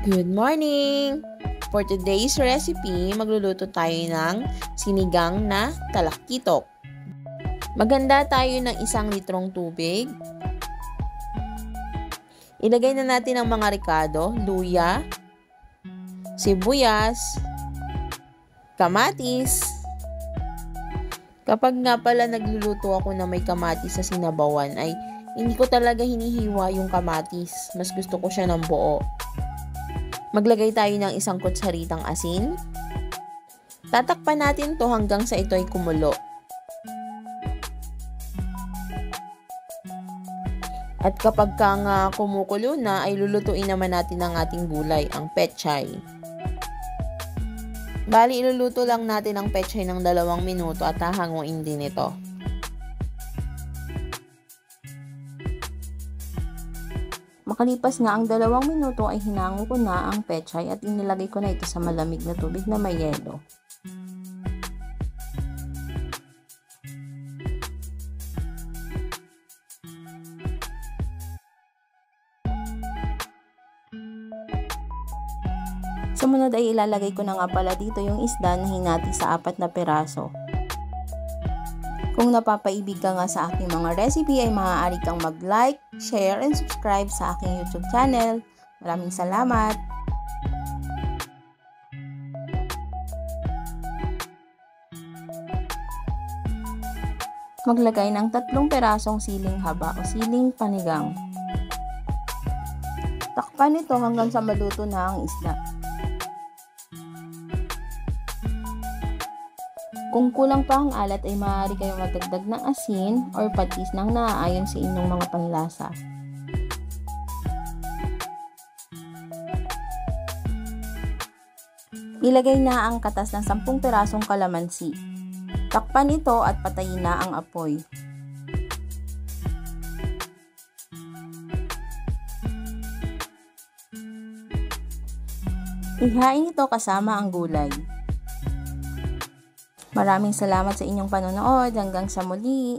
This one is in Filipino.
Good morning! For today's recipe, magluluto tayo ng sinigang na talakkitok. Maganda tayo ng 1 litrong tubig. Ilagay na natin ang mga ricado, luya, sibuyas, kamatis. Kapag nga pala nagluluto ako na may kamatis sa sinabawan ay hindi ko talaga hinihiwa yung kamatis. Mas gusto ko siya ng buo. Maglagay tayo ng 1 kutsaritang asin. Tatakpan natin to hanggang sa ito ay kumulo. At kapag nga kumukulo na ay lulutuin naman natin ang ating gulay, ang pechay. Bali, iluluto lang natin ang pechay ng 2 minuto at hahanguin din ito. Makalipas nga ang 2 minuto ay hinango ko na ang pechay at inilagay ko na ito sa malamig na tubig na may yelo. Sumunod ay ilalagay ko na nga pala dito yung isda na hinati sa 4 na piraso. Kung napapaibig ka nga sa aking mga recipe ay maaari kang mag-like, share, and subscribe sa aking YouTube channel. Maraming salamat! Maglagay ng 3 pirasong siling haba o siling panigang. Takpan ito hanggang sa maluto na ang isda. Kung kulang pa ang alat ay maaari kayong magdagdag ng asin or patis nang naaayon sa inyong mga panlasa. Ilagay na ang katas ng 10 pirasong kalamansi. Takpan ito at patayin na ang apoy. Ihain ito kasama ang gulay. Maraming salamat sa inyong panonood. Hanggang sa muli.